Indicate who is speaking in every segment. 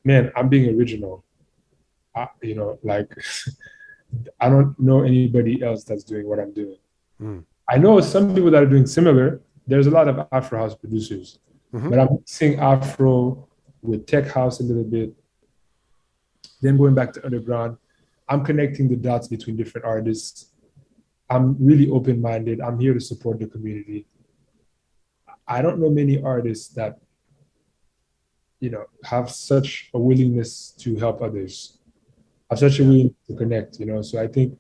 Speaker 1: man, I'm being original. Like I don't know anybody else that's doing what I'm doing.
Speaker 2: Mm.
Speaker 1: I know some people that are doing similar. There's a lot of Afro House producers,
Speaker 2: Hmm.
Speaker 1: but I'm mixing Afro with tech house a little bit, then going back to underground. I'm connecting the dots between different artists. I'm really open-minded. I'm here to support the community. I don't know many artists that, have such a willingness to help others, have such a
Speaker 2: Yeah.
Speaker 1: willingness to connect. So I think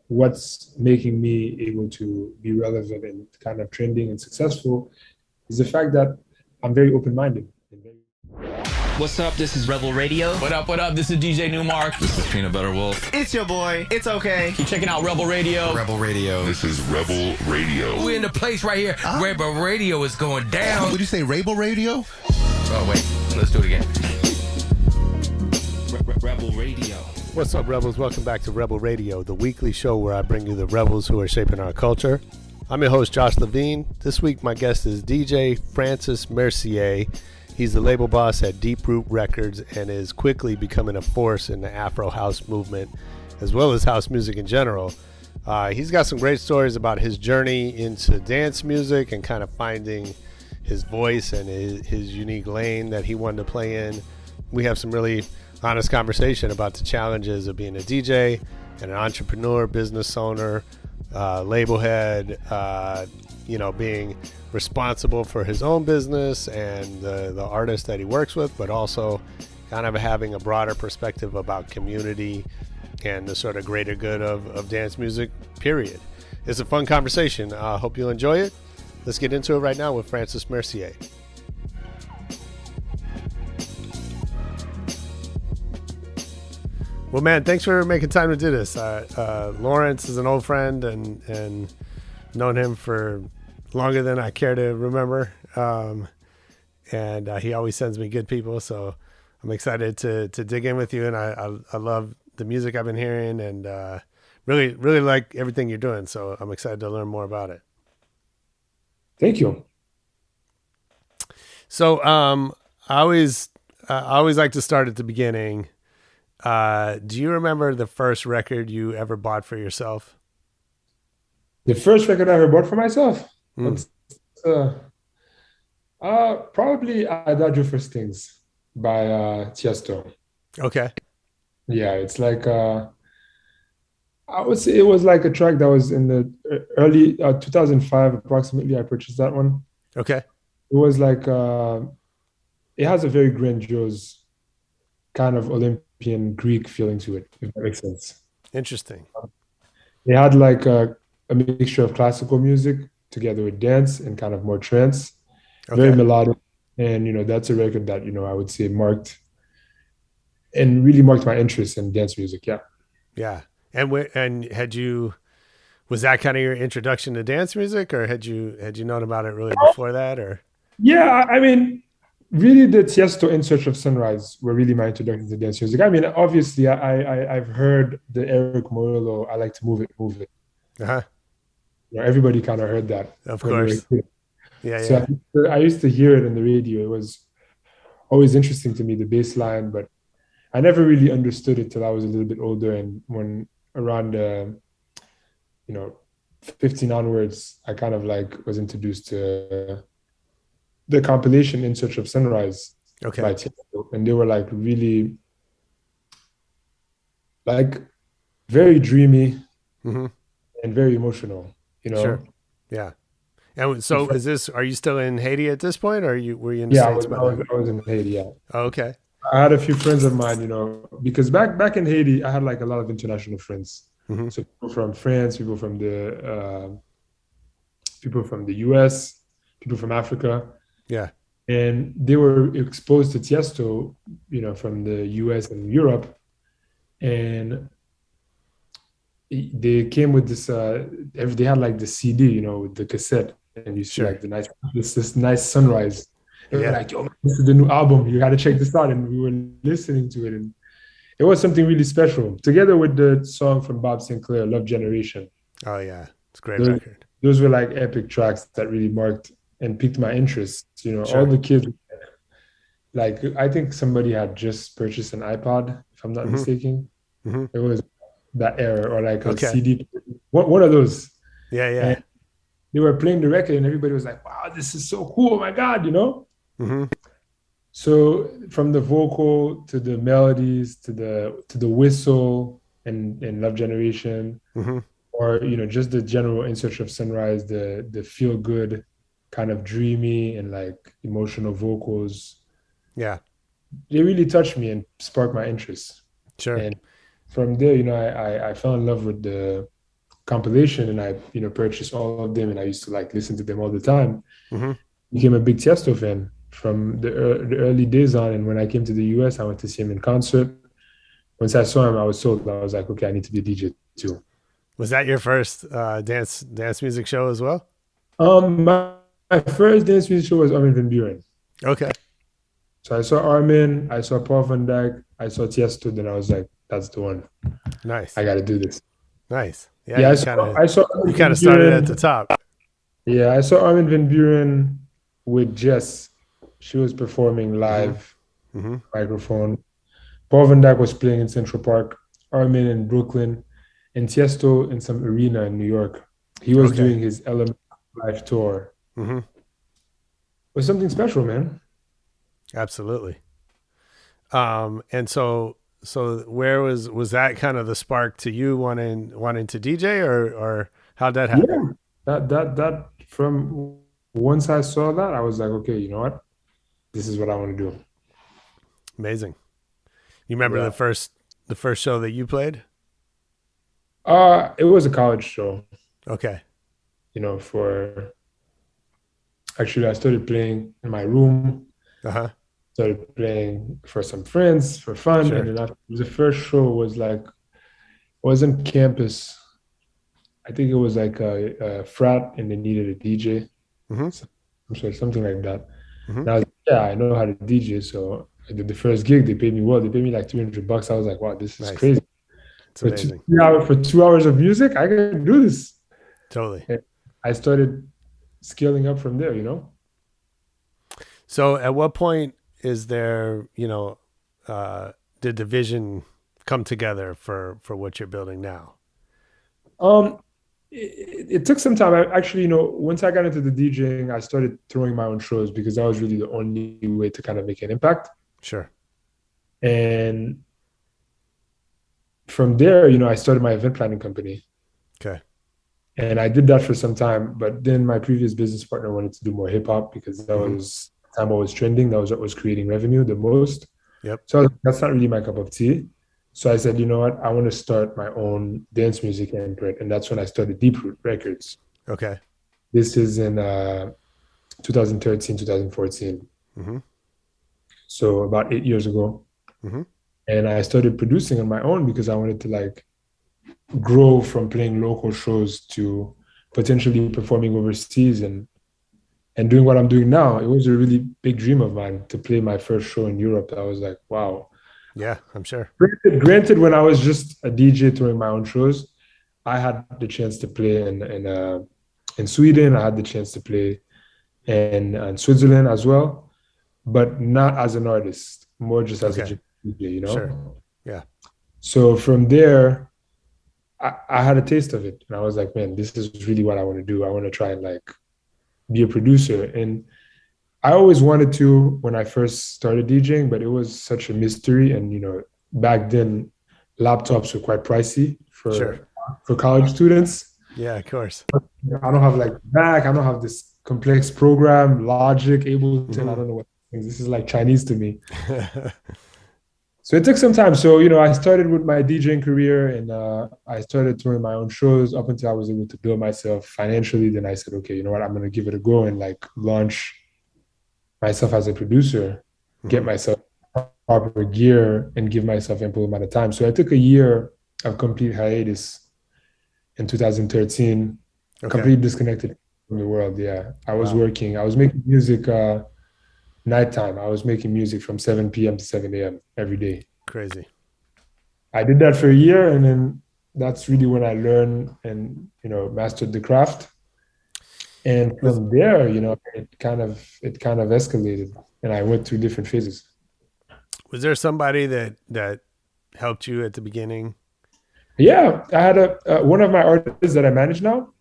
Speaker 1: what's making me able to be relevant and kind of trending and successful is the fact that I'm very open-minded.
Speaker 3: What's up? This is Rebel Radio.
Speaker 4: What up? What up? This is DJ Newmark.
Speaker 5: This is Peanut Butter Wolf.
Speaker 6: It's your boy. It's okay.
Speaker 4: Keep checking out Rebel Radio.
Speaker 5: Rebel Radio.
Speaker 7: This is Rebel Radio.
Speaker 8: We're in the place right here. Rebel Radio is going down.
Speaker 5: Would you say Rebel Radio?
Speaker 8: Oh, wait. Let's do it again.
Speaker 3: Rebel Radio.
Speaker 2: What's up, Rebels? Welcome back to Rebel Radio, the weekly show where I bring you the rebels who are shaping our culture. I'm your host, Josh Levine. This week, my guest is DJ Francis Mercier. He's the label boss at Deep Root Records and is quickly becoming a force in the Afro House movement, as well as house music in general. He's got some great stories about his journey into dance music and kind of finding his voice and his unique lane that he wanted to play in. We have some really honest conversation about the challenges of being a DJ and an entrepreneur, business owner, label head, being responsible for his own business and the artists that he works with, but also kind of having a broader perspective about community and the sort of greater good of dance music, period. It's a fun conversation. I hope you'll enjoy it. Let's get into it right now with Francis Mercier. Well, man, thanks for making time to do this. Lawrence is an old friend and known him for longer than I care to remember. And he always sends me good people. So I'm excited to dig in with you. And I love the music I've been hearing and really, really like everything you're doing. So I'm excited to learn more about it.
Speaker 1: Thank you.
Speaker 2: So I always like to start at the beginning. Do you remember the first record you ever bought for yourself?
Speaker 1: The first record I ever bought for myself?
Speaker 2: Mm.
Speaker 1: Probably I Dodge Your First Things by Tiesto.
Speaker 2: Okay.
Speaker 1: Yeah, it's like I would say it was like a track that was in the early 2005 approximately. I purchased that one.
Speaker 2: Okay.
Speaker 1: It was like it has a very grandiose kind of Olympian Greek feeling to it, if that makes sense.
Speaker 2: Interesting.
Speaker 1: It had like a mixture of classical music together with dance and kind of more trance, very melodic. And, that's a record that, I would say really marked my interest in dance music. Yeah.
Speaker 2: Yeah. And was that kind of your introduction to dance music, or had you known about it really before that, or?
Speaker 1: Yeah, I mean, really the Tiesto In Search of Sunrise were really my introduction to dance music. I mean, obviously I've heard the Eric Morillo, I Like to Move It, Move It.
Speaker 2: Uh-huh.
Speaker 1: Everybody kind of heard that.
Speaker 2: Of course. Yeah.
Speaker 1: So I used to hear it in the radio. It was always interesting to me, the bass line, but I never really understood it till I was a little bit older. And when around, 15 onwards, I kind of like was introduced to the compilation In Search of Sunrise.
Speaker 2: Okay.
Speaker 1: By Tiesto. And they were like really like very dreamy
Speaker 2: mm-hmm.
Speaker 1: and very emotional,
Speaker 2: Sure. Yeah. And so are you still in Haiti at this point, or were you in the States?
Speaker 1: I was in Haiti, yeah.
Speaker 2: Oh, okay.
Speaker 1: I had a few friends of mine, because back in Haiti, I had like a lot of international friends.
Speaker 2: Mm-hmm.
Speaker 1: So people from France, people from the US, people from Africa.
Speaker 2: Yeah.
Speaker 1: And they were exposed to Tiesto, from the US and Europe. And they came with this, they had like the CD, with the cassette. And you see
Speaker 2: Sure.
Speaker 1: like this nice sunrise. They were
Speaker 2: Yeah.
Speaker 1: like, yo, this is the new album. You got to check this out. And we were listening to it. And it was something really special. Together with the song from Bob Sinclair, Love Generation.
Speaker 2: Oh, yeah. It's a great record.
Speaker 1: Those were like epic tracks that really marked and piqued my interest.
Speaker 2: Sure.
Speaker 1: All the kids like I think somebody had just purchased an iPod, if I'm not
Speaker 2: Mm-hmm.
Speaker 1: mistaken.
Speaker 2: Mm-hmm.
Speaker 1: It was that era, or like a
Speaker 2: Okay.
Speaker 1: CD, one of those.
Speaker 2: Yeah, yeah.
Speaker 1: And they were playing the record, and everybody was like, "Wow, this is so cool! Oh my God!"
Speaker 2: Mm-hmm.
Speaker 1: So from the vocal to the melodies to the whistle and Love Generation,
Speaker 2: Mm-hmm.
Speaker 1: or just the general In Search of Sunrise, the feel good, kind of dreamy and like emotional vocals,
Speaker 2: Yeah,
Speaker 1: they really touched me and sparked my interest.
Speaker 2: sure.
Speaker 1: And from there, I fell in love with the compilation, and I purchased all of them, and I used to like listen to them all the time.
Speaker 2: Mm-hmm.
Speaker 1: Became a big Tiesto fan from the early days on, and when I came to the US, I went to see him in concert. Once I saw him, I was sold. I was like, okay, I need to be a DJ too.
Speaker 2: Was that your first dance music show as well?
Speaker 1: My first dance music show was Armin van Buuren.
Speaker 2: Okay.
Speaker 1: So I saw Armin, I saw Paul van Dyk, I saw Tiesto, then I was like, that's the one.
Speaker 2: Nice.
Speaker 1: I got to do this.
Speaker 2: Nice. Yeah,
Speaker 1: Yeah,
Speaker 2: you
Speaker 1: I saw
Speaker 2: kind of started at the top.
Speaker 1: Yeah, I saw Armin van Buuren with Jess. She was performing live,
Speaker 2: Mm-hmm.
Speaker 1: microphone. Paul van Dyk was playing in Central Park, Armin in Brooklyn, and Tiesto in some arena in New York. He was
Speaker 2: Okay.
Speaker 1: doing his Element live tour.
Speaker 2: Mm-hmm.
Speaker 1: It was something special, man.
Speaker 2: Absolutely. And so where was that kind of the spark to you wanting to DJ, or how'd that happen?
Speaker 1: Yeah, that from once I saw that, I was like, okay, you know what? This is what I want to do.
Speaker 2: Amazing. You remember
Speaker 1: Yeah.
Speaker 2: the first show that you played?
Speaker 1: It was a college show,
Speaker 2: Okay.
Speaker 1: for actually I started playing in my room,
Speaker 2: Uh-huh.
Speaker 1: started playing for some friends for fun,
Speaker 2: Sure.
Speaker 1: and then after, the first show was like was on campus. I think it was like a frat, and they needed a DJ.
Speaker 2: Mm-hmm.
Speaker 1: I'm sorry, something like that.
Speaker 2: Mhm.
Speaker 1: And I was like, yeah, I know how to DJ. So I did the first gig. They paid me well. They paid me like $300. I was like, wow, this is
Speaker 2: Nice.
Speaker 1: crazy.
Speaker 2: It's
Speaker 1: For
Speaker 2: amazing.
Speaker 1: 2 hours of music, I can do this.
Speaker 2: Totally.
Speaker 1: I started scaling up from there,
Speaker 2: So at what point is there, did the vision come together for what you're building now?
Speaker 1: It took some time. Actually, once I got into the DJing, I started throwing my own shows because that was really the only way to kind of make an impact.
Speaker 2: Sure.
Speaker 1: And from there, I started my event planning company.
Speaker 2: Okay.
Speaker 1: And I did that for some time, but then my previous business partner wanted to do more hip hop because that
Speaker 2: Mhm.
Speaker 1: was the time I was trending. That was what was creating revenue the most.
Speaker 2: Yep.
Speaker 1: So I was like, that's not really my cup of tea. So I said, you know what? I want to start my own dance music imprint. And that's when I started Deep Root Records.
Speaker 2: Okay.
Speaker 1: This is in 2013, 2014.
Speaker 2: Mm-hmm.
Speaker 1: So about 8 years ago.
Speaker 2: Mhm.
Speaker 1: And I started producing on my own because I wanted to like grow from playing local shows to potentially performing overseas and doing what I'm doing now. It was a really big dream of mine to play my first show in Europe. I was like, wow.
Speaker 2: Yeah, I'm sure.
Speaker 1: Granted, when I was just a DJ touring my own shows, I had the chance to play in Sweden. I had the chance to play in Switzerland as well, but not as an artist, more just as
Speaker 2: Okay.
Speaker 1: a DJ,
Speaker 2: Sure. Yeah.
Speaker 1: So from there, I had a taste of it, and I was like, man, this is really what I want to do. I want to try and like be a producer. And I always wanted to when I first started DJing, but it was such a mystery. And back then, laptops were quite pricey
Speaker 2: Sure.
Speaker 1: for college students.
Speaker 2: Yeah, of course.
Speaker 1: I don't have like Mac. I don't have this complex program, Logic, Ableton. I don't know what things. This is like Chinese to me. So it took some time. So, I started with my DJing career, and I started touring my own shows up until I was able to build myself financially. Then I said, okay, you know what? I'm going to give it a go and like launch myself as a producer, get myself proper gear, and give myself ample amount of time. So I took a year of complete hiatus in 2013,
Speaker 2: Okay.
Speaker 1: completely disconnected from the world. Yeah, I was
Speaker 2: Wow.
Speaker 1: working. I was making music nighttime. I was making music from 7 p.m. to 7 a.m. every day.
Speaker 2: Crazy.
Speaker 1: I did that for a year, and then that's really when I learned and mastered the craft. And from there, it kind of escalated. and I went through different phases.
Speaker 2: Was there somebody that helped you at the beginning?
Speaker 1: Yeah, I had one of my artists that I manage now.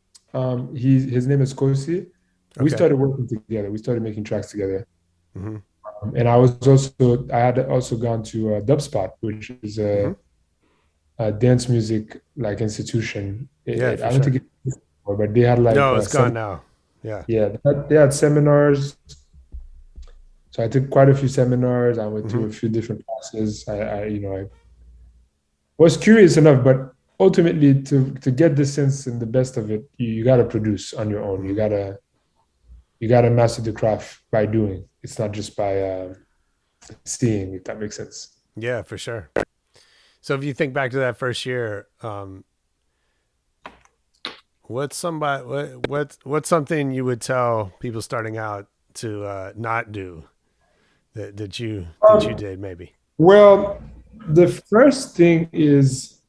Speaker 1: His name is Kosi. We
Speaker 2: Okay.
Speaker 1: started working together. We started making tracks together.
Speaker 2: Mm-hmm.
Speaker 1: And I had also gone to Dubspot, which is a dance music like institution.
Speaker 2: Yeah, for
Speaker 1: I don't
Speaker 2: sure.
Speaker 1: think it's anymore, but they had like
Speaker 2: No, it's gone now. Yeah.
Speaker 1: yeah, they had seminars. So I took quite a few seminars. I went through a few different classes. I was curious enough, but ultimately to get the sense and the best of it, you got to produce on your own. You gotta master the craft by doing. It's not just by seeing, if that makes sense.
Speaker 2: Yeah, for sure. So if you think back to that first year, what's something you would tell people starting out to not do that you did maybe?
Speaker 1: Well, the first thing is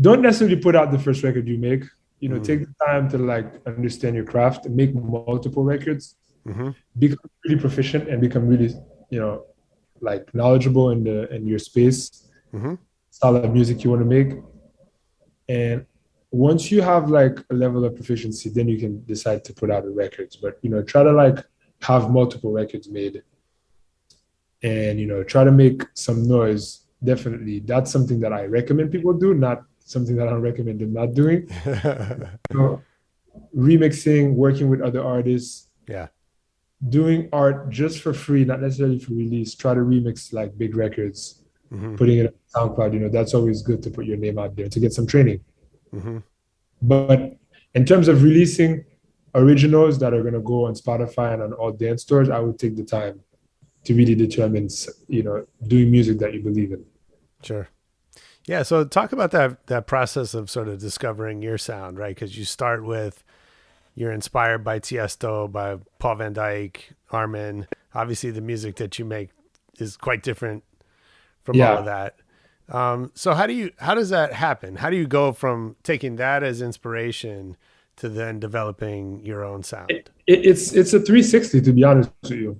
Speaker 1: don't necessarily put out the first record you make. Take the time to like understand your craft and make multiple records, become really proficient and become really, like knowledgeable in your space, style of music you want to make. And once you have like a level of proficiency, then you can decide to put out the records. But try to like have multiple records made and try to make some noise. Definitely. That's something that I recommend people do, not something that I don't recommend them not doing. So, remixing, working with other artists,
Speaker 2: Yeah.
Speaker 1: doing art just for free, not necessarily for release. Try to remix like big records, putting it on SoundCloud. That's always good to put your name out there to get some training. But in terms of releasing originals that are going to go on Spotify and on all dance stores, I would take the time to really determine, doing music that you believe in.
Speaker 2: Sure. Yeah. So talk about that process of sort of discovering your sound, right? Because you start with, you're inspired by Tiesto, by Paul Van Dyke, Armin. Obviously, the music that you make is quite different from all of that. So how does that happen? How do you go from taking that as inspiration to then developing your own sound?
Speaker 1: It's a 360, to be honest with you.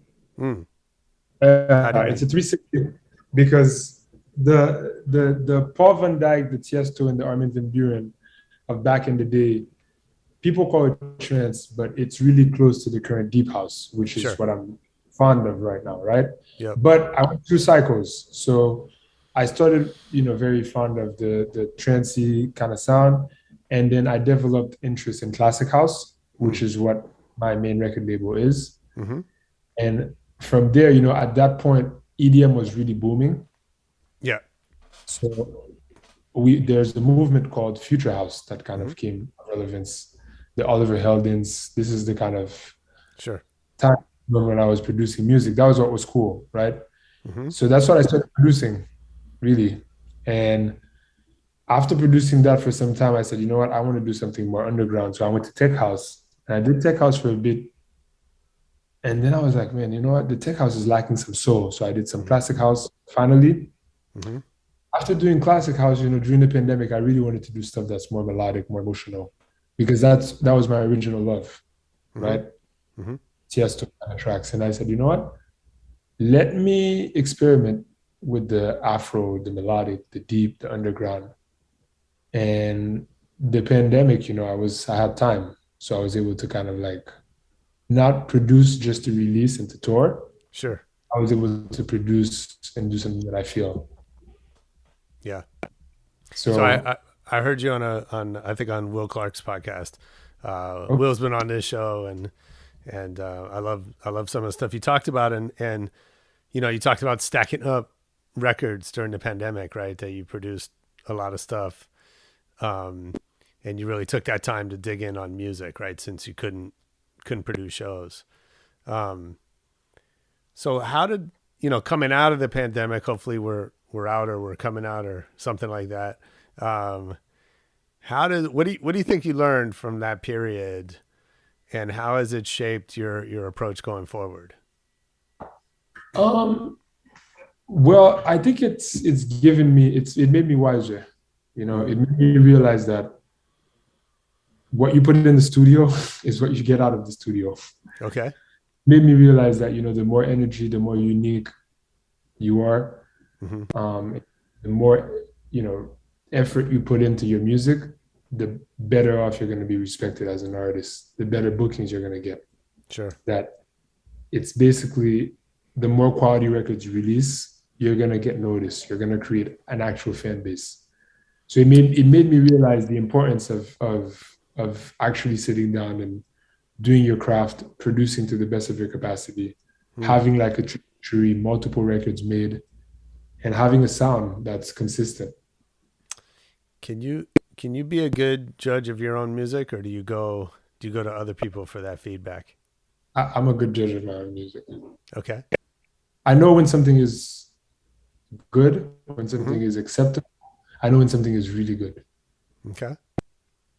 Speaker 1: It's a 360 because the Paul Van Dyke, the Tiesto, and the Armin van Buuren of back in the day, people call it trance, but it's really close to the current deep house, which is what I'm fond of right now, right?
Speaker 2: Yep.
Speaker 1: But I went through cycles. So I started, very fond of the trancey kind of sound. And then I developed interest in classic house, which is what my main record label is. And from there, at that point, EDM was really booming.
Speaker 2: Yeah.
Speaker 1: So there's a movement called Future House that kind of came of relevance. The Oliver Heldens. This is the kind of time when I was producing music. That was what was cool, right? So that's what I started producing, really. And after producing that for some time, I said, you know what? I want to do something more underground. So I went to Tech House. And I did Tech House for a bit. And then I was like, man, you know what? The Tech House is lacking some soul. So I did some classic house finally. After doing classic house, during the pandemic, I really wanted to do stuff that's more melodic, more emotional, because that was my original love, right? Tiesto kind of tracks. And I said, you know what? Let me experiment with the Afro, the melodic, the deep, the underground. And the pandemic, I had time. So I was able to kind of like not produce just to release and to tour.
Speaker 2: Sure.
Speaker 1: I was able to produce and do something that I feel.
Speaker 2: Yeah.
Speaker 1: So
Speaker 2: I heard you on I think on Will Clark's podcast. Will's been on this show and I love some of the stuff you talked about and you talked about stacking up records during the pandemic, right? That you produced a lot of stuff. And you really took that time to dig in on music, right? Since you couldn't produce shows. So how did, coming out of the pandemic, hopefully we're out or we're coming out or something like that. What do you think you learned from that period and how has it shaped your approach going forward?
Speaker 1: Well, I think it made me wiser. It made me realize that what you put in the studio is what you get out of the studio.
Speaker 2: Okay.
Speaker 1: made me realize that, the more energy, the more unique you are, the more, effort you put into your music, the better off you're going to be respected as an artist, the better bookings you're going to get.
Speaker 2: Sure.
Speaker 1: That it's basically the more quality records you release, you're going to get noticed. You're going to create an actual fan base. So it made me realize the importance of actually sitting down and doing your craft, producing to the best of your capacity, having like a trajectory, multiple records made, and having a sound that's consistent.
Speaker 2: Can you be a good judge of your own music, or do you go to other people for that feedback?
Speaker 1: I'm a good judge of my own music.
Speaker 2: Okay.
Speaker 1: I know when something is good, when something is acceptable. I know when something is really good.
Speaker 2: Okay.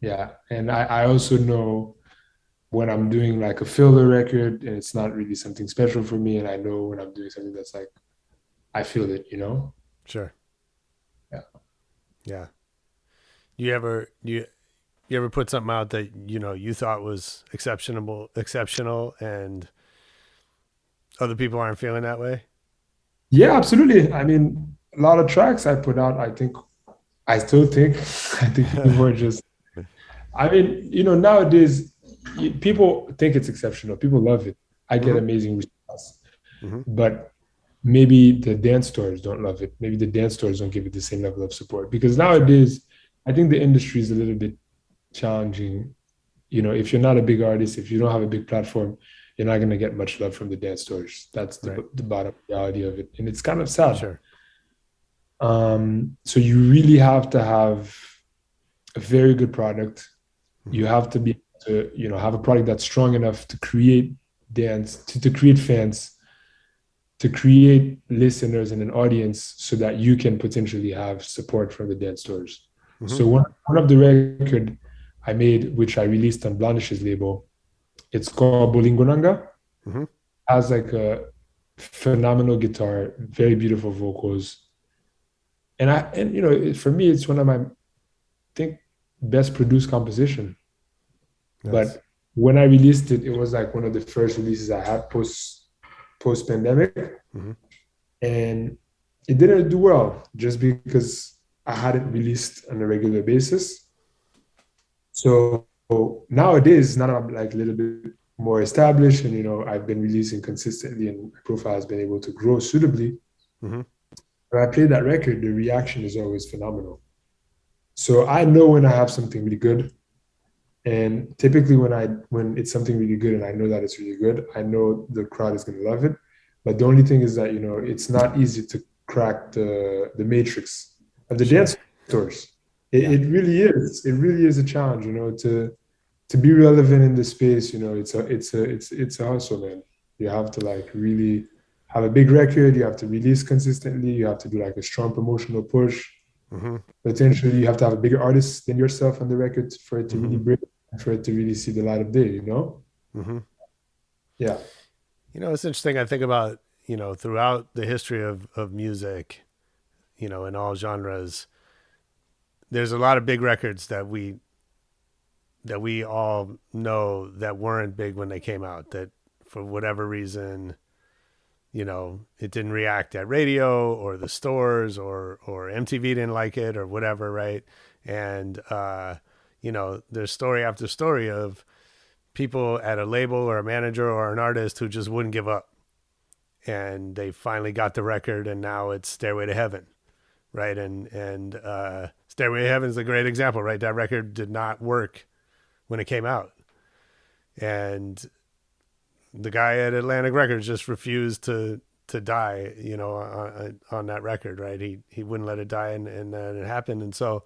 Speaker 1: Yeah. And I also know when I'm doing like a filler record and it's not really something special for me. And I know when I'm doing something that's like, I feel it,
Speaker 2: Sure.
Speaker 1: Yeah.
Speaker 2: Yeah. You ever put something out that, you thought was exceptional and other people aren't feeling that way?
Speaker 1: Yeah, absolutely. I mean, a lot of tracks I put out, I think people are just, I mean, nowadays people think it's exceptional. People love it. I get amazing response, but maybe the dance stores don't love it. Maybe the dance stores don't give it the same level of support, because nowadays I think the industry is a little bit challenging. If you're not a big artist, if you don't have a big platform, you're not going to get much love from the dance stores. That's the bottom reality of it. And it's kind of sad.
Speaker 2: Sure.
Speaker 1: So you really have to have a very good product. You have to be able to, have a product that's strong enough to create dance, to create fans, to create listeners and an audience, so that you can potentially have support from the dance stores. So one of the record I made, which I released on Blandish's label, it's called Bolingonanga. Has like a phenomenal guitar, very beautiful vocals. And for me, it's one of my, I think, best produced composition.
Speaker 2: Nice.
Speaker 1: But when I released it, it was like one of the first releases I had post pandemic, and it didn't do well just because I hadn't released on a regular basis. So nowadays, now I'm like a little bit more established, and I've been releasing consistently, and my profile has been able to grow suitably. When I play that record, the reaction is always phenomenal. So I know when I have something really good, and typically when it's something really good and I know that it's really good, I know the crowd is going to love it. But the only thing is that it's not easy to crack the matrix of the dance stores. It really is. It really is a challenge, to be relevant in the space. It's a hustle, man. You have to like really have a big record. You have to release consistently. You have to do like a strong promotional push. Potentially, you have to have a bigger artist than yourself on the record for it to really break, and for it to really see the light of day. Yeah.
Speaker 2: It's interesting. I think about throughout the history of music, in all genres, there's a lot of big records that we all know that weren't big when they came out, that for whatever reason, it didn't react at radio or the stores or MTV didn't like it or whatever. Right. And, there's story after story of people at a label or a manager or an artist who just wouldn't give up, and they finally got the record, and now it's Stairway to Heaven. Right. And Stairway to Heaven is a great example, right? That record did not work when it came out, and the guy at Atlantic Records just refused to die, on that record, right? He wouldn't let it die, and then it happened. And so,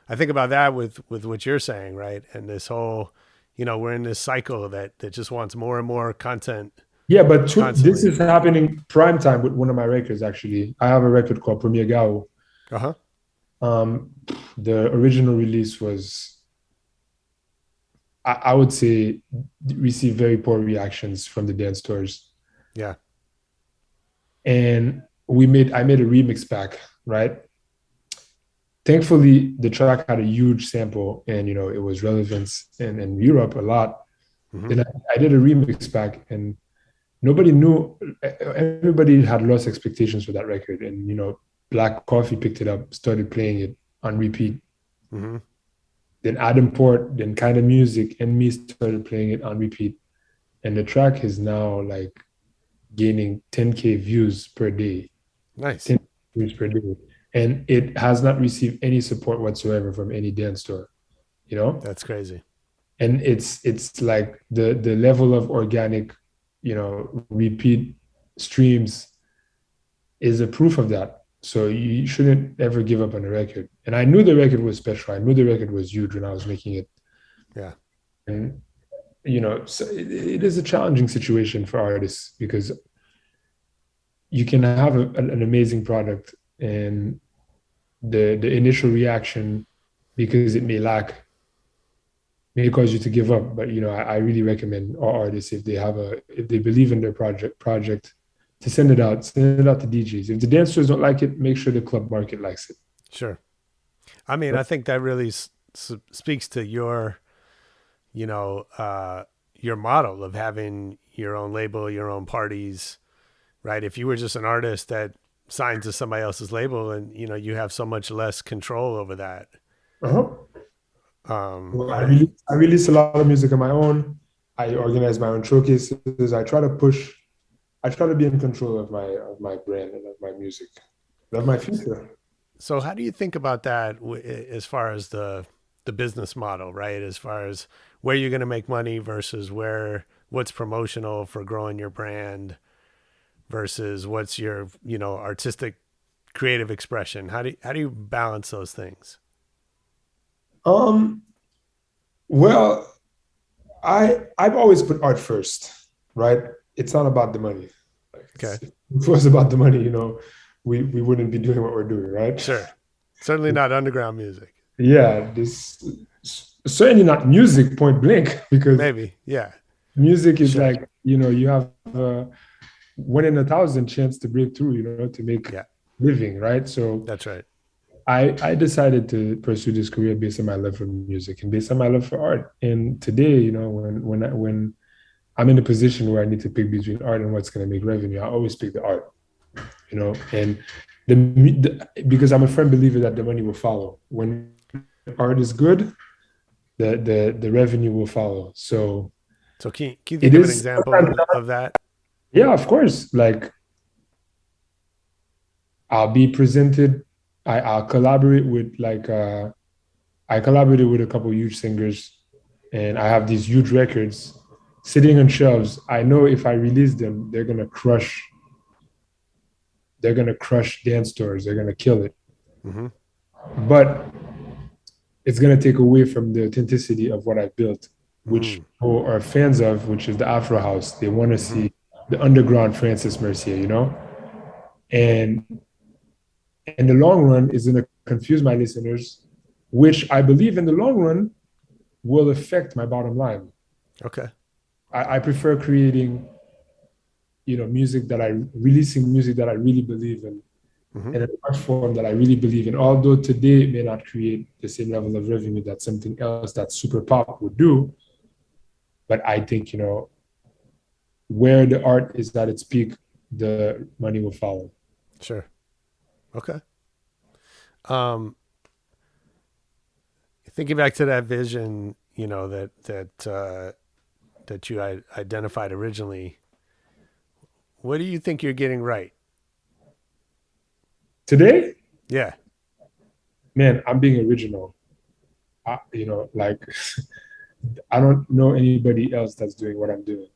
Speaker 2: I think about that with what you're saying, right? And this whole, we're in this cycle that just wants more and more content.
Speaker 1: Yeah, but this is happening prime time with one of my records, actually. I have a record called Premier Gao. The original release was, I would say, received very poor reactions from the dance stores.
Speaker 2: Yeah.
Speaker 1: And I made a remix pack, right? Thankfully, the track had a huge sample, and it was relevant in Europe a lot. Then I did a remix back, and nobody knew. Everybody had lost expectations for that record, and Black Coffee picked it up, started playing it on repeat. Then Adam Port, then Kind of Music, and me started playing it on repeat, and the track is now like gaining 10K views per day.
Speaker 2: Nice.
Speaker 1: 10 views per day, and it has not received any support whatsoever from any dance store.
Speaker 2: That's crazy.
Speaker 1: And it's like the level of organic, repeat streams is a proof of that. So you shouldn't ever give up on a record. And I knew the record was special. I knew the record was huge when I was making it.
Speaker 2: Yeah.
Speaker 1: And so it is a challenging situation for artists, because you can have an amazing product, and the initial reaction, because it may cause you to give up. But I really recommend all artists, if they believe in their project, to send it out to DJs. If the dancers don't like it, make sure the club market likes it.
Speaker 2: Sure. I mean, I think that really speaks to your model of having your own label, your own parties, right? If you were just an artist that signed to somebody else's label, and you have so much less control over that.
Speaker 1: Well, I release a lot of music on my own. I organize my own showcases. I try to be in control of my brand and of my music, of my future.
Speaker 2: So how do you think about that as far as the business model, right? As far as where you're going to make money versus what's promotional for growing your brand versus what's your, artistic creative expression. How do you balance those things?
Speaker 1: Well, I've always put art first, right? It's not about the money.
Speaker 2: Okay.
Speaker 1: If it was about the money, we wouldn't be doing what we're doing, right?
Speaker 2: Sure. Certainly not underground music.
Speaker 1: Yeah, this certainly not music, point blank, because
Speaker 2: maybe, yeah.
Speaker 1: Music is like, you have a 1 in 1,000 chance to break through, to make living, right? So
Speaker 2: that's right.
Speaker 1: I decided to pursue this career based on my love for music and based on my love for art. And today, when I'm in a position where I need to pick between art and what's going to make revenue, I always pick the art, and because I'm a firm believer that the money will follow. When art is good, the revenue will follow. So
Speaker 2: can you think of an example of that?
Speaker 1: Yeah, of course. Like, I'll be presented. I'll collaborate with I collaborated with a couple of huge singers, and I have these huge records sitting on shelves. I know if I release them, they're gonna crush dance stores. They're gonna kill it. But it's gonna take away from the authenticity of what I built, which people are fans of, which is the Afro House. They want to see the underground Francis Mercier, and in the long run is going to confuse my listeners, which I believe in the long run will affect my bottom line.
Speaker 2: Okay.
Speaker 1: I prefer creating, releasing music that I really believe in, and an art form that I really believe in. Although today it may not create the same level of revenue that something else that's super pop would do, but I think, where the art is at its peak, the money will follow.
Speaker 2: Sure. Okay. Thinking back to that vision, that you identified originally, what do you think you're getting right
Speaker 1: today?
Speaker 2: Yeah.
Speaker 1: Man, I'm being original. I don't know anybody else that's doing what I'm doing.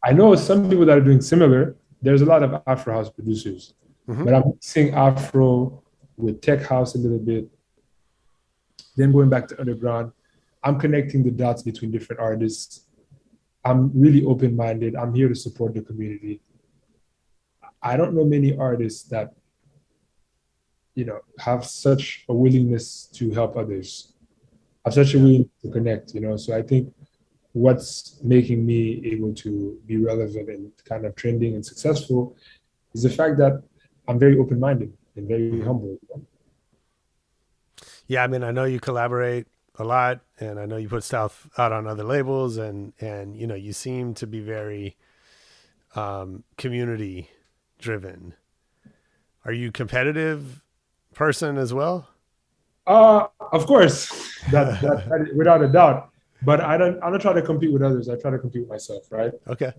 Speaker 1: I know some people that are doing similar. There's a lot of Afro House producers. But I'm mixing Afro with tech house a little bit, then going back to underground. I'm connecting the dots between different artists. I'm really open-minded. I'm here to support the community. I don't know many artists that, have such a willingness to help others, have such a willingness to connect, So I think what's making me able to be relevant and kind of trending and successful is the fact that I'm very open-minded and very humble.
Speaker 2: Yeah, I mean, I know you collaborate a lot, and I know you put stuff out on other labels, and you know, you seem to be very community driven. Are you a competitive person as well?
Speaker 1: Of course, that without a doubt. But I don't try to compete with others. I try to compete with myself, right?
Speaker 2: Okay,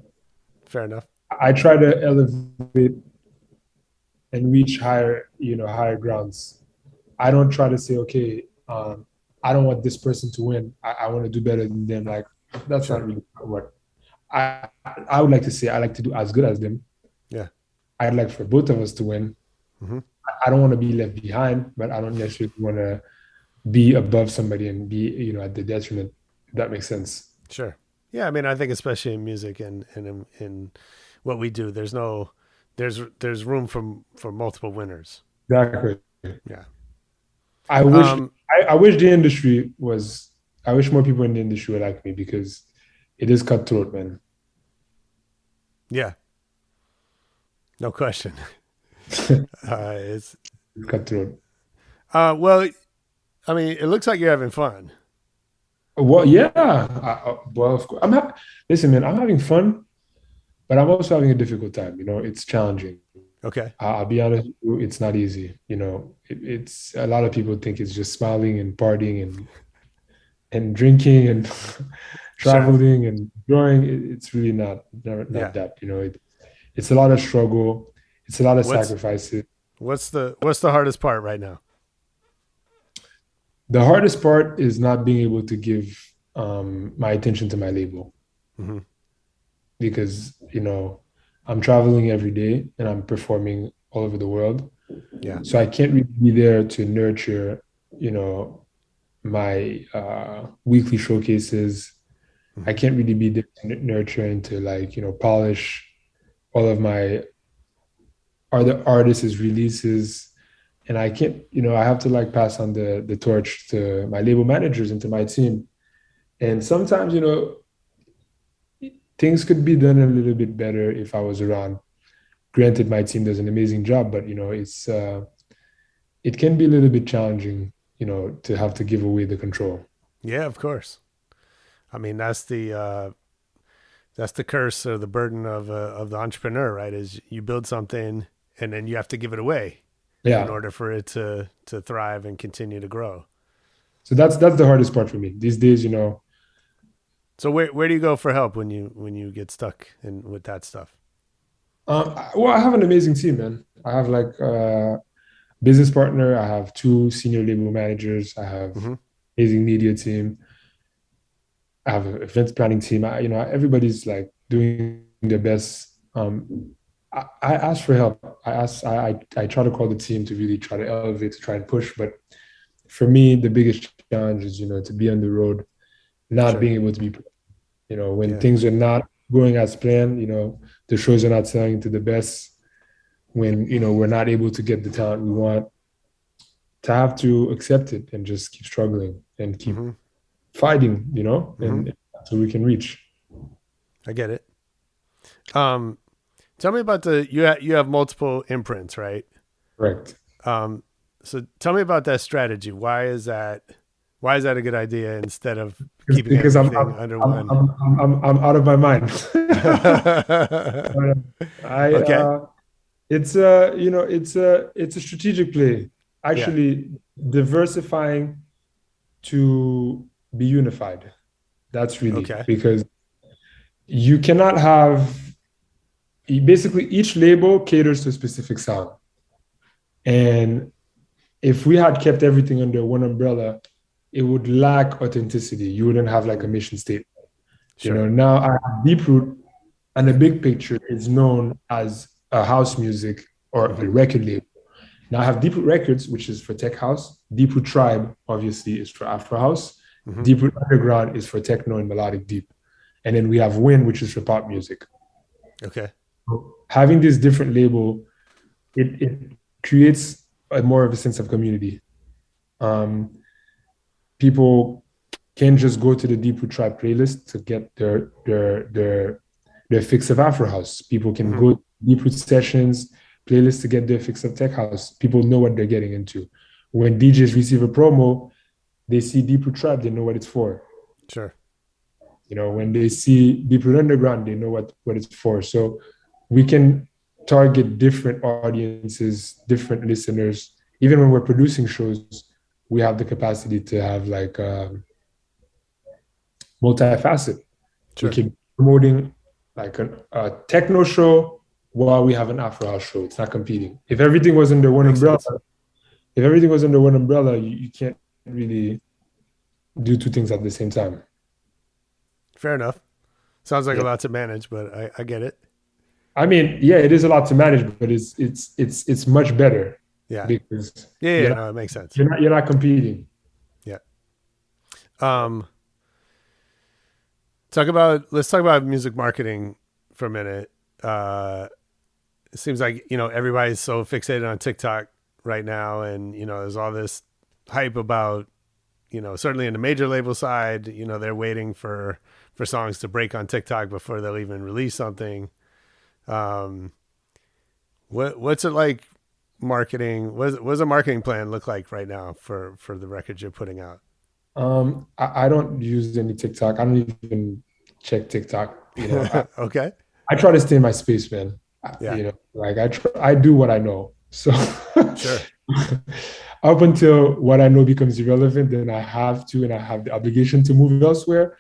Speaker 2: fair enough.
Speaker 1: I try to elevate and reach higher grounds. I don't try to say, okay, I don't want this person to win. I want to do better than them. Like, that's not really what I would like to say. I like to do as good as them.
Speaker 2: Yeah.
Speaker 1: I'd like for both of us to win.
Speaker 2: Mm-hmm.
Speaker 1: I don't want to be left behind, but I don't necessarily want to be above somebody and be, at the detriment. If that makes sense.
Speaker 2: Sure. Yeah. I mean, I think especially in music and in what we do, there's room for multiple winners.
Speaker 1: Exactly.
Speaker 2: Yeah.
Speaker 1: I wish the industry was. I wish more people in the industry were like me, because it is cutthroat, man.
Speaker 2: Yeah. No question. It's
Speaker 1: cutthroat.
Speaker 2: Well, I mean, it looks like you're having fun.
Speaker 1: Well, yeah. Well, of course. Listen, man, I'm having fun, but I'm also having a difficult time. It's challenging.
Speaker 2: Okay.
Speaker 1: I'll be honest with you, it's not easy. It's a lot of people think it's just smiling and partying and drinking and traveling and enjoying. It's really not that. It's a lot of struggle. It's a lot of sacrifices.
Speaker 2: What's the hardest part right now?
Speaker 1: The hardest part is not being able to give my attention to my label.
Speaker 2: Mm-hmm.
Speaker 1: Because, I'm traveling every day and I'm performing all over the world.
Speaker 2: Yeah.
Speaker 1: So I can't really be there to nurture, my weekly showcases.
Speaker 2: Mm-hmm.
Speaker 1: I can't really be there to nurture and to polish all of my other artists' releases. And I can't, I have to pass on the torch to my label managers and to my team. And sometimes, things could be done a little bit better if I was around. Granted, my team does an amazing job, but it can be a little bit challenging, to have to give away the control.
Speaker 2: Yeah, of course. I mean, that's the curse or the burden of the entrepreneur, right? Is you build something and then you have to give it away, in order for it to thrive and continue to grow.
Speaker 1: So that's the hardest part for me these days,
Speaker 2: So where do you go for help when you get stuck with that stuff?
Speaker 1: Well, I have an amazing team, man. I have a business partner. I have 2 senior label managers. I have amazing media team. I have an events planning team. Everybody's doing their best. I ask for help. I try to call the team to really try to elevate, to try and push. But for me, the biggest challenge is, to be on the road, not being able to be, when things are not going as planned, the shows are not selling to the best, when, we're not able to get the talent we want, to have to accept it and just keep struggling and keep fighting, and so we can reach.
Speaker 2: I get it. Tell me about you have multiple imprints, right?
Speaker 1: Correct.
Speaker 2: So tell me about that strategy. Why is that a good idea instead of keeping everything under one?
Speaker 1: I'm out of my mind. It's a strategic play. Actually, diversifying to be unified. That's really because you cannot have. Basically, each label caters to a specific sound, and if we had kept everything under one umbrella, it would lack authenticity. You wouldn't have a mission statement.
Speaker 2: Sure.
Speaker 1: Now I have Deeproot, and the big picture is known as a house music or a record label. Now I have Deeproot Records, which is for tech house. Deeproot Tribe, obviously, is for Afro House. Deeproot Underground is for techno and melodic deep. And then we have Win, which is for pop music.
Speaker 2: Okay.
Speaker 1: Having this different label, it creates more of a sense of community. People can just go to the Deeproot Tribe playlist to get their fix of Afro House. People can go to Deeproot Sessions playlist to get their fix of tech house. People know what they're getting into. When DJs receive a promo, they see Deep Root Tribe, they know what it's for.
Speaker 2: Sure.
Speaker 1: When they see Deep Root Underground, they know what it's for. So we can target different audiences, different listeners. Even when we're producing shows, we have the capacity to have like multifaceted.
Speaker 2: Sure.
Speaker 1: We can be promoting like a techno show while we have an Afro House show. It's not competing. If everything was under one umbrella, you can't really do two things at the same time.
Speaker 2: Fair enough. Sounds like a lot to manage, but I get it.
Speaker 1: I mean, yeah, it is a lot to manage, but it's much better.
Speaker 2: Yeah.
Speaker 1: Because
Speaker 2: no, it makes sense.
Speaker 1: You're not competing.
Speaker 2: Yeah. Let's talk about music marketing for a minute. It seems like, everybody's so fixated on TikTok right now. And, there's all this hype about, certainly in the major label side, they're waiting for songs to break on TikTok before they'll even release something. What's it like marketing? What does a marketing plan look like right now for the records you're putting out?
Speaker 1: I don't use any TikTok. I don't even check TikTok.
Speaker 2: Okay.
Speaker 1: I try to stay in my space, man.
Speaker 2: Yeah.
Speaker 1: I do what I know. So
Speaker 2: sure.
Speaker 1: Up until what I know becomes irrelevant, then I have the obligation to move elsewhere.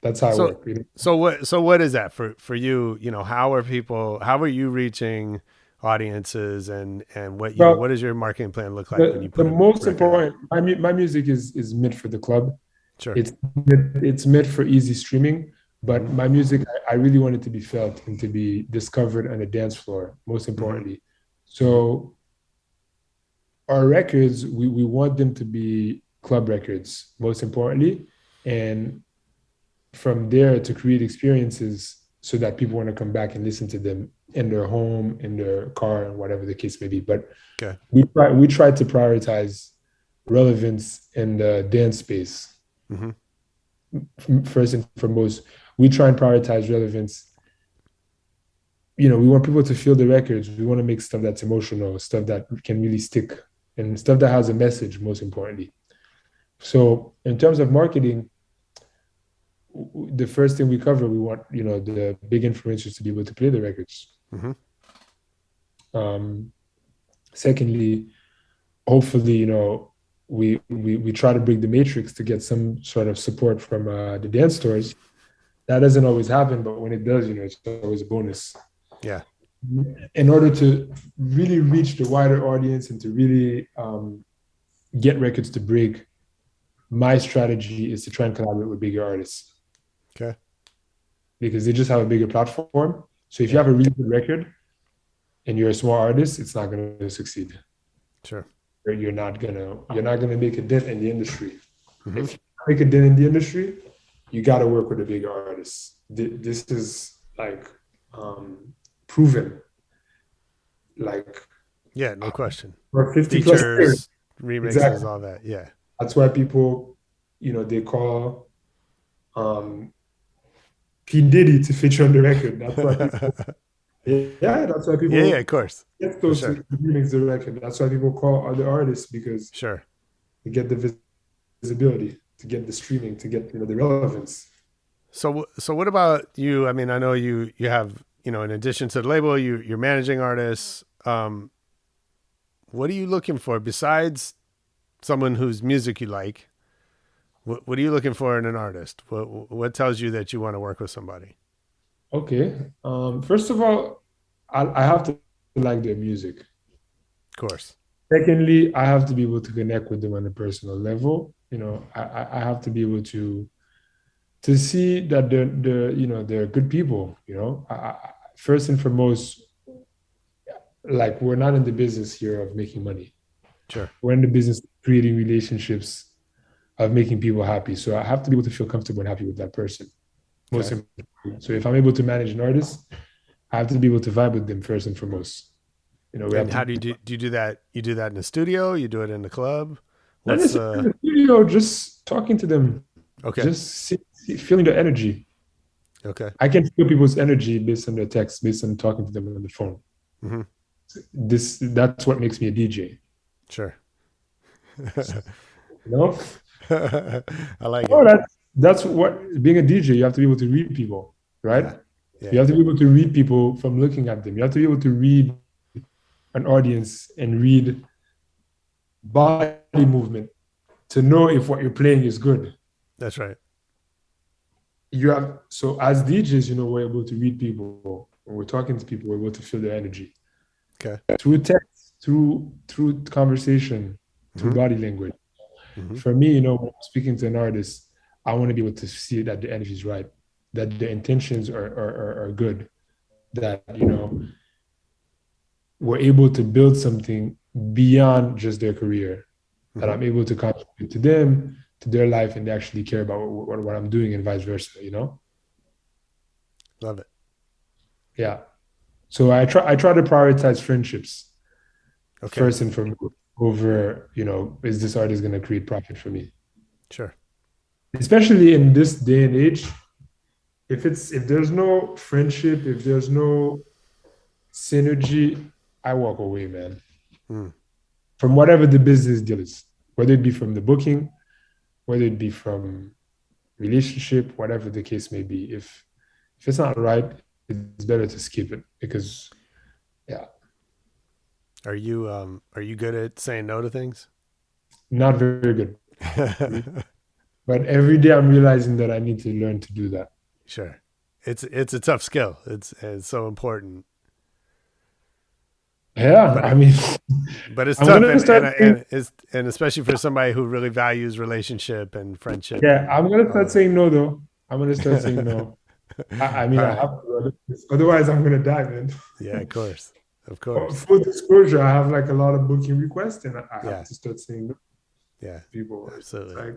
Speaker 1: That's how I work.
Speaker 2: So what is that for you? How are you reaching audiences and what what does your marketing plan look like when you put
Speaker 1: the most important? My music is meant for the club.
Speaker 2: Sure.
Speaker 1: It's meant for easy streaming, but my music I really want it to be felt and to be discovered on the dance floor. Most importantly, so our records we want them to be club records. Most importantly, and from there to create experiences so that people want to come back and listen to them in their home, in their car, and whatever the case may be. But we try to prioritize relevance in the dance space. First and foremost, we try and prioritize relevance. We want people to feel the records. We want to make stuff that's emotional, stuff that can really stick, and stuff that has a message, most importantly. So in terms of marketing, the first thing we cover, we want, the big influencers to be able to play the records. Secondly, hopefully, we try to break the matrix to get some sort of support from the dance stores. That doesn't always happen, but when it does, it's always a bonus.
Speaker 2: Yeah.
Speaker 1: In order to really reach the wider audience and to really get records to break, my strategy is to try and collaborate with bigger artists.
Speaker 2: Okay. Because
Speaker 1: they just have a bigger platform. So if you have a really good record and you're a small artist, it's not going to succeed.
Speaker 2: Sure.
Speaker 1: Or you're not gonna make a dent in the industry. If you make a dent in the industry, you got to work with a bigger artist. This is like proven. Like,
Speaker 2: yeah, no question.
Speaker 1: For 50
Speaker 2: features,
Speaker 1: plus years.
Speaker 2: remixes,
Speaker 1: Exactly.
Speaker 2: all that. Yeah.
Speaker 1: That's why people, they call P. Diddy to feature on the record. That's why people, that's why people.
Speaker 2: Yeah, of course.
Speaker 1: Get those to remix the record. That's why people call other artists, because
Speaker 2: to
Speaker 1: get the visibility, to get the streaming, to get the relevance.
Speaker 2: So what about you? I mean, I know you have, in addition to the label, you're managing artists. What are you looking for besides someone whose music you like? What are you looking for in an artist? What tells you that you want to work with somebody?
Speaker 1: Okay. First of all, I have to like their music.
Speaker 2: Of course.
Speaker 1: Secondly, I have to be able to connect with them on a personal level. I have to be able to see that they're good people. First and foremost, like, we're not in the business here of making money.
Speaker 2: Sure. We're
Speaker 1: in the business of creating relationships, of making people happy. So I have to be able to feel comfortable and happy with that person. Most importantly. So if I'm able to manage an artist, I have to be able to vibe with them first and foremost.
Speaker 2: And how do you do that? You do that in the studio? You do it in the club?
Speaker 1: Not necessarily in the studio, just talking to them. Okay. Just feeling the energy.
Speaker 2: Okay.
Speaker 1: I can feel people's energy based on their text, based on talking to them on the phone.
Speaker 2: Mm-hmm.
Speaker 1: That's what makes me a DJ.
Speaker 2: Sure. I like
Speaker 1: Oh,
Speaker 2: it.
Speaker 1: that's what being a DJ, you have to be able to read people, right?
Speaker 2: Yeah.
Speaker 1: You
Speaker 2: Yeah.
Speaker 1: have to be able to read people from looking at them. You have to be able to read an audience and read body movement to know if what you're playing is good.
Speaker 2: That's right.
Speaker 1: You have so as DJs, we're able to read people. When we're talking to people, we're able to feel their energy
Speaker 2: Okay.
Speaker 1: through text, through conversation, through
Speaker 2: Hmm.
Speaker 1: body language.
Speaker 2: Hmm.
Speaker 1: For me, when I'm speaking to an artist, I want to be able to see that the energy is right, that the intentions are good, that we're able to build something beyond just their career, that
Speaker 2: Hmm.
Speaker 1: I'm able to contribute to them, to their life, and they actually care about what I'm doing and vice versa.
Speaker 2: Love it.
Speaker 1: Yeah. So I try to prioritize friendships
Speaker 2: Okay.
Speaker 1: first and foremost over, is this artist going to create profit for me?
Speaker 2: Sure.
Speaker 1: Especially in this day and age, if there's no friendship, if there's no synergy, I walk away, man.
Speaker 2: Mm.
Speaker 1: From whatever the business deal is, whether it be from the booking, whether it be from relationship, whatever the case may be. If it's not right, it's better to skip it because yeah,
Speaker 2: Are you good at saying no to things?
Speaker 1: not very good. But every day I'm realizing that I need to learn to do that.
Speaker 2: Sure. It's a tough skill. It's so important.
Speaker 1: Yeah,
Speaker 2: But
Speaker 1: I mean,
Speaker 2: but it's
Speaker 1: I'm
Speaker 2: tough,
Speaker 1: gonna start saying,
Speaker 2: and especially for somebody who really values relationship and friendship
Speaker 1: yeah,
Speaker 2: and
Speaker 1: I'm gonna
Speaker 2: all
Speaker 1: start saying no though. I'm gonna start saying
Speaker 2: that.
Speaker 1: no. I mean,
Speaker 2: All
Speaker 1: I
Speaker 2: right.
Speaker 1: have to, otherwise I'm gonna die, man.
Speaker 2: Yeah, of course. Of course.
Speaker 1: Full disclosure, I have like a lot of booking requests, and I have
Speaker 2: Yeah.
Speaker 1: to start saying no to
Speaker 2: Yeah.
Speaker 1: people. It's
Speaker 2: Absolutely.
Speaker 1: like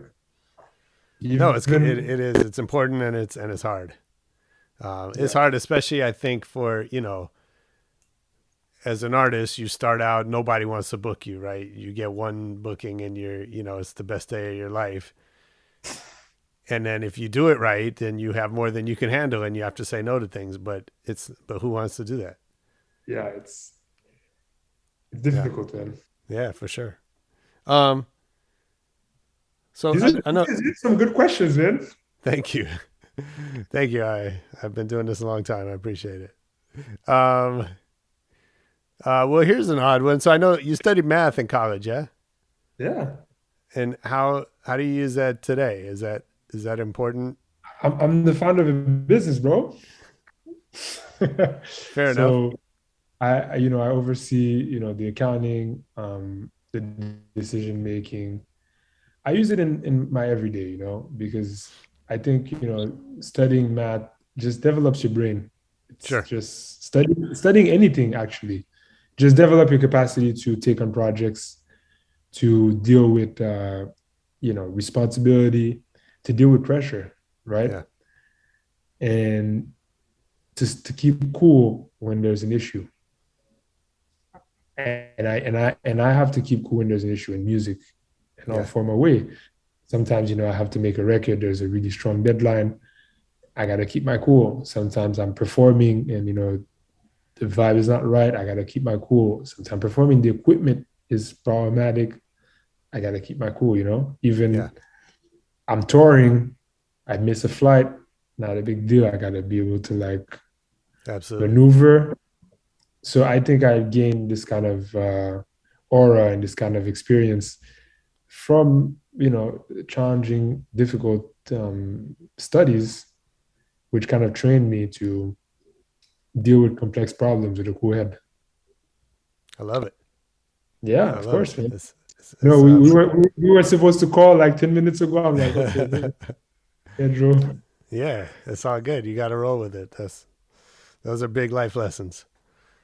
Speaker 2: No,
Speaker 1: even
Speaker 2: it is. It's important and it's hard. It's
Speaker 1: yeah,
Speaker 2: hard, especially I think for, as an artist, you start out, nobody wants to book you, right? You get one booking and it's the best day of your life. And then if you do it right, then you have more than you can handle and you have to say no to things. But who wants to do that?
Speaker 1: yeah, it's
Speaker 2: Yeah.
Speaker 1: difficult, man.
Speaker 2: Yeah, for sure. Um, so
Speaker 1: These are,
Speaker 2: I know,
Speaker 1: these are some good questions, man.
Speaker 2: thank you. Thank you. I've been doing this a long time. I appreciate it. Um, well, here's an odd one. So I know you studied math in college, yeah?
Speaker 1: Yeah,
Speaker 2: And how do you use that today? Is that important?
Speaker 1: I'm the founder of a business, bro.
Speaker 2: Fair enough.
Speaker 1: So I oversee the accounting, the decision making. I use it in my everyday, because I think studying math just develops your brain. It's
Speaker 2: Sure.
Speaker 1: just studying anything actually, just develop your capacity to take on projects, to deal with responsibility, to deal with pressure, right?
Speaker 2: Yeah.
Speaker 1: And to keep cool when there's an issue. And I have to keep cool when there's an issue in music in all
Speaker 2: Yeah.
Speaker 1: form of way. Sometimes, I have to make a record, there's a really strong deadline. I gotta keep my cool. Sometimes I'm performing and the vibe is not right. I gotta keep my cool. Sometimes performing, the equipment is problematic. I gotta keep my cool,
Speaker 2: Yeah.
Speaker 1: Even I'm touring, I miss a flight, not a big deal. I gotta be able to like
Speaker 2: Absolutely.
Speaker 1: maneuver. So I think I gained this kind of aura and this kind of experience from challenging, difficult studies, which kind of trained me to deal with complex problems with a cool head.
Speaker 2: I love it.
Speaker 1: Yeah,
Speaker 2: I
Speaker 1: of
Speaker 2: love it.
Speaker 1: course, man.
Speaker 2: It
Speaker 1: No, we
Speaker 2: sounds.
Speaker 1: were supposed to call like 10 minutes ago. I'm like, okay, man, Pedro.
Speaker 2: Yeah, it's all good. You got to roll with it. Those are big life lessons.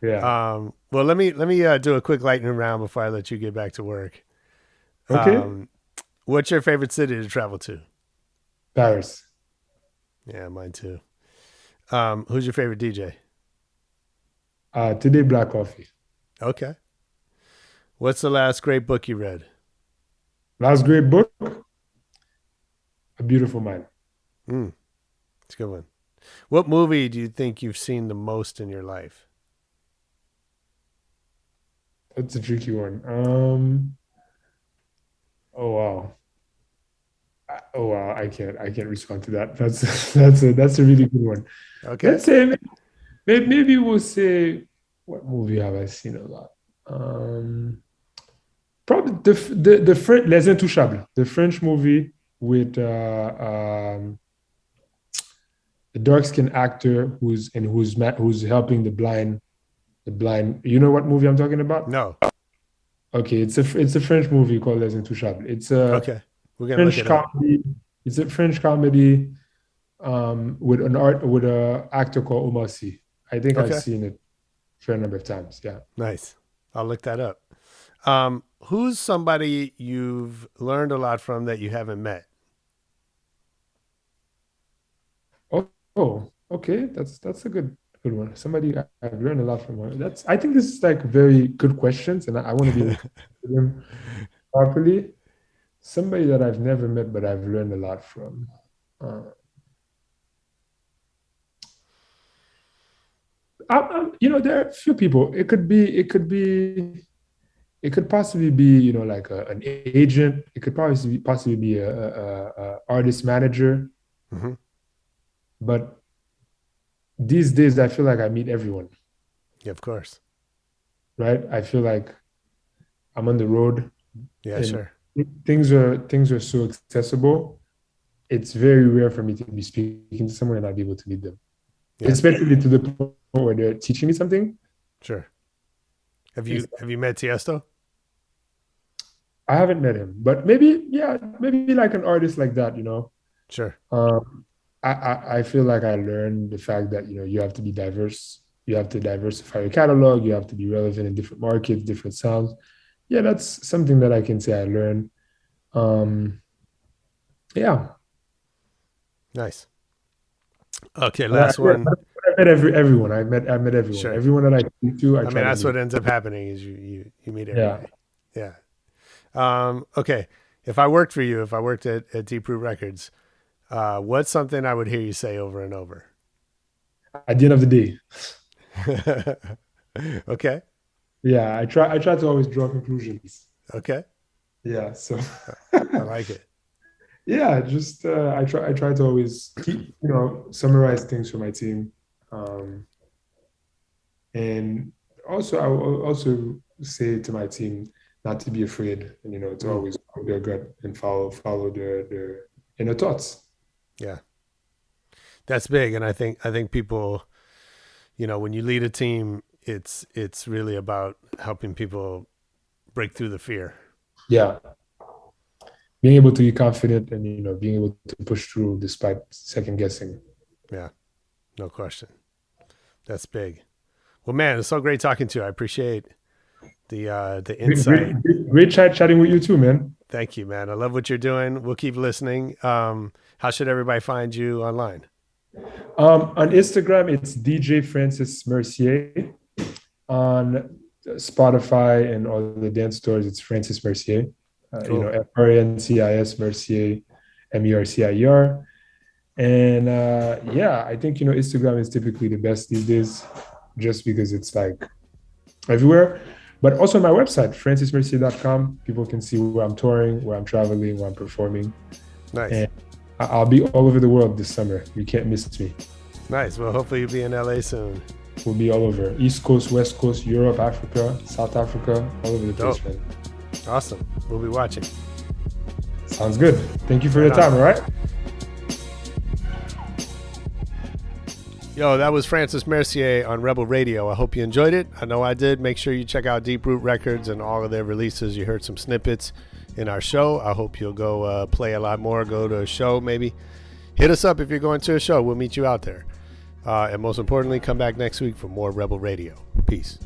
Speaker 1: Yeah.
Speaker 2: Well, let me do a quick lightning round before I let you get back to work.
Speaker 1: Okay.
Speaker 2: What's your favorite city to travel to?
Speaker 1: Paris.
Speaker 2: Yeah, mine too. Who's your favorite DJ?
Speaker 1: Today, Black Coffee.
Speaker 2: Okay. What's the last great book you read?
Speaker 1: Last great book, A Beautiful Mind.
Speaker 2: It's a good one. What movie do you think you've seen the most in your life?
Speaker 1: That's a tricky one. Oh wow. Oh wow, I can't respond to that. That's a really good one.
Speaker 2: Okay.
Speaker 1: Let's say maybe we'll say, what movie have I seen a lot? Probably the French Les Intouchables, the French movie with the dark skinned actor who's helping the blind. You know what movie I'm talking about?
Speaker 2: No.
Speaker 1: Okay, it's a French movie called Les Intouchables. It's a
Speaker 2: Okay. We're gonna look
Speaker 1: French
Speaker 2: it up.
Speaker 1: comedy. It's a French comedy with a actor called Omar Sy. I think
Speaker 2: Okay.
Speaker 1: I've seen it a fair number of times. Yeah.
Speaker 2: Nice. I'll look that up. Who's somebody you've learned a lot from that you haven't met?
Speaker 1: Oh, okay. That's a good one. Somebody I've learned a lot from. I think this is like very good questions, and I want to be able to answer them properly. Somebody that I've never met, but I've learned a lot from. Uh, there are a few people. It could possibly be, like an agent. It could possibly be a artist manager.
Speaker 2: Mm-hmm.
Speaker 1: But these days, I feel like I meet everyone,
Speaker 2: Yeah, of course.
Speaker 1: right? I feel like I'm on the road.
Speaker 2: Yeah,
Speaker 1: And
Speaker 2: sure.
Speaker 1: things are so accessible. It's very rare for me to be speaking to someone and not be able to meet them,
Speaker 2: Yeah.
Speaker 1: especially to the point where they're teaching me something.
Speaker 2: Sure. Have you met Tiesto?
Speaker 1: I haven't met him, but maybe like an artist like that.
Speaker 2: Sure.
Speaker 1: I feel like I learned the fact that you have to be diverse. You have to diversify your catalog. You have to be relevant in different markets, different sounds. Yeah, that's something that I can say I learned. Yeah.
Speaker 2: Nice. Okay, last
Speaker 1: I
Speaker 2: one.
Speaker 1: met everyone. I met everyone.
Speaker 2: Sure.
Speaker 1: Everyone that I speak to,
Speaker 2: I mean, that's what ends up happening is you meet everybody. Yeah. Okay. If I worked for you, if I worked at Deep Root Records, what's something I would hear you say over and over?
Speaker 1: At the end of the day.
Speaker 2: Okay.
Speaker 1: Yeah, I try to always draw conclusions.
Speaker 2: Okay.
Speaker 1: Yeah, so
Speaker 2: I like it.
Speaker 1: yeah, just I try to always keep, summarize things for my team. And also I will also say to my team not to be afraid and to always follow their gut and follow their inner thoughts.
Speaker 2: Yeah. That's big. And I think people, when you lead a team, it's really about helping people break through the fear.
Speaker 1: Yeah. Being able to be confident and being able to push through despite second guessing.
Speaker 2: Yeah. No question. That's big. Well, man, it's so great talking to you. I appreciate the insight.
Speaker 1: Great chatting with you too, man.
Speaker 2: Thank you, man. I love what you're doing. We'll keep listening. How should everybody find you online?
Speaker 1: On Instagram, it's DJ Francis Mercier. On Spotify and all the dance stores, it's Francis Mercier.
Speaker 2: Cool.
Speaker 1: FRANCIS Mercier, MERCIER. And I think Instagram is typically the best these days, just because it's like everywhere. But also my website, francismercier.com. People can see where I'm touring, where I'm traveling, where I'm performing.
Speaker 2: Nice.
Speaker 1: And I'll be all over the world this summer. You can't miss me.
Speaker 2: Nice. Well, hopefully you'll be in LA soon.
Speaker 1: We'll be all over. East Coast, West Coast, Europe, Africa, South Africa, all over the place,
Speaker 2: Dope.
Speaker 1: man.
Speaker 2: Awesome. We'll be watching.
Speaker 1: Sounds good. Thank you for your time, all right?
Speaker 2: Yo, that was Francis Mercier on Rebel Radio. I hope you enjoyed it. I know I did. Make sure you check out Deep Root Records and all of their releases. You heard some snippets in our show. I hope you'll go play a lot more, go to a show maybe. Hit us up if you're going to a show. We'll meet you out there. And most importantly, come back next week for more Rebel Radio. Peace.